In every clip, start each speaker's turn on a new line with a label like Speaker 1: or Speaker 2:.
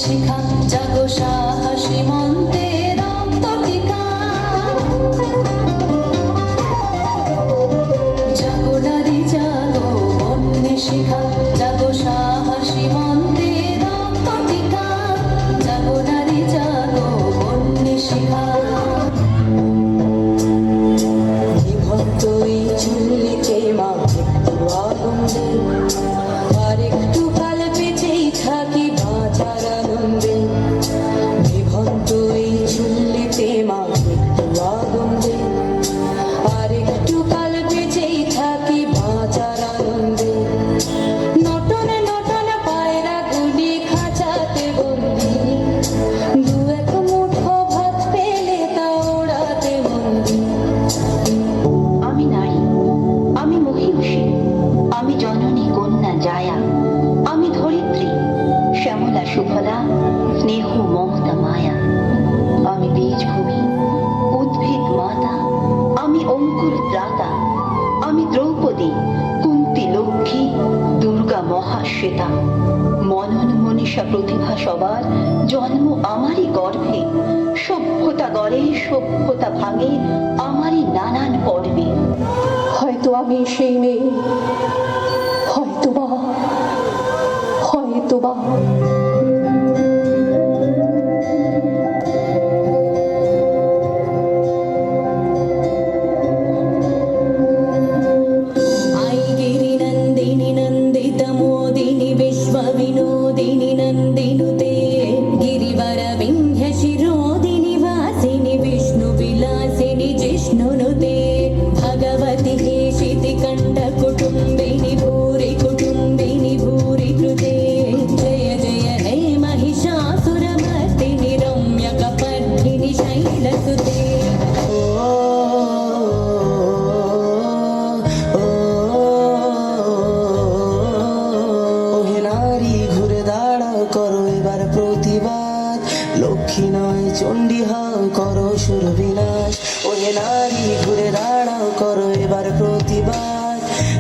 Speaker 1: শিখা জাগো সাহসী মন্ত্রে রক্ত টিকা জাগো নারী জাগো বন্যে শিখা জাগো সাহসী মন্ত্রে রক্ত টিকা জাগো নারী জাগো বন্যে শিখা নিভন্ত এই চুল্লিতে মা একটু আগুন দে আর একটু কাল বেঁচেই থাকি বাঁচার আনন্দে নিভন্ত এই চুল্লিতে মা একটু আগুন দে আর একটু কাল বেঁচেই থাকি বাঁচার আনন্দে নটনে নটনে পায়রা গুলি খাঁচাতে বন্দি দু এক মুঠো ভাত পেলে তা ওড়াতে বন্দি
Speaker 2: আমি নারী, আমি মহিষী, আমি জননী কন্যা জায়া, আমি ধরিত্রী শ্যামলা সুফলা স্নেহ মমতা মায়া, আমি বীজভূমি উদ্ভিদ মাতা, আমি অঙ্কুর ত্রাতা, আমি দ্রৌপদী কুন্তি লক্ষ্মী দুর্গা মহাশ্বেতা, মনন মনীষা প্রতিভা সবার জন্ম আমারই গর্ভে, সভ্যতা গড়ে সভ্যতা ভাঙে আমারই নানান পর্বে।
Speaker 1: হয়তো আমি সেই মেয়ে হয়তোবা হয়তোবা आयगिरि नन्दिनि नन्दित मोदिनि विश्व विनोदिनि नन्दिनुते गिरिवर विन्ध्य शिरोदिनि वासिनि विष्णु विलासिनि जिष्णुनुते भगवति हेशिति कण्ठ कुटुम्बिनि भूरि कुटुम्बिनि भूरि कृते जय जय हे महिषासुरमर्दिनि रम्यकपर्दिनि शैलसुते
Speaker 3: ওহে নারী ঘুরে দাঁড়াও করো এবার প্রতিবাদ লক্ষ্মী নয় চণ্ডী হও করো সুর বিনাশ ওহে নারী ঘুরে দাঁড়াও করো এবার প্রতিবাদ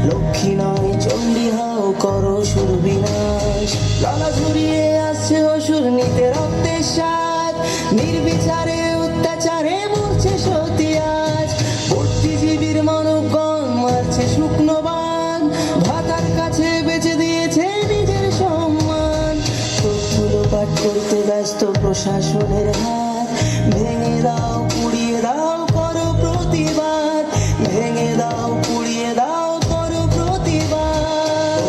Speaker 3: লক্ষ্মী নয় চণ্ডী হও করো সুর বিনাশ লালা ঝুরিয়ে আসছে অসুর নিতে রক্তের স্বাদ নির্বিচারে অত্যাচারে মরছে সতী আজ বুদ্ধিজীবীর মানবগণ মারছে শুকনো বান ভাতার কাছে বেঁচে দিয়েছে নিজের সম্মান তথ্যগুলো পাঠ করতে ব্যস্ত প্রশাসনের হাত ভেঙে দাও পুড়িয়ে দাও করো প্রতিবাদ ভেঙে দাও পুড়িয়ে দাও করো প্রতিবাদ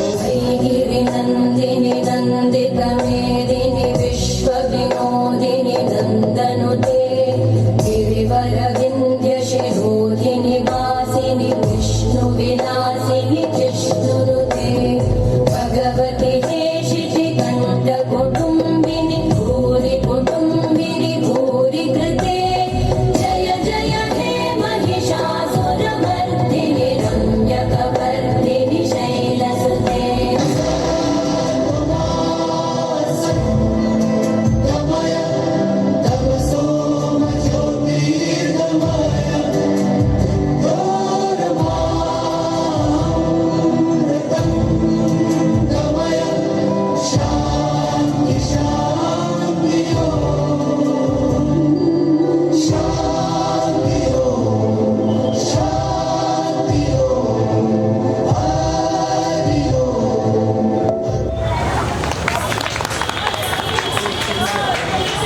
Speaker 1: गिरि नन्दिनि नन्दित मेदिनि विश्व विनोदिनि नन्दनुते गिरिवर विन्ध्य शिरोधिनि वासिनि विष्णु विलासिनि जिष्णुनुते भगवति हेशिति कण्ठ कुटुम्बिनि भूरि कुटुम्बिनि भूरि कृते जय जय हे महिषासुरमर्दिनि रम्यकपर्दिनि शैलसुते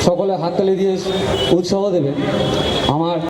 Speaker 4: সকলে হাততালি দিয়ে উৎসাহ দেবে আমার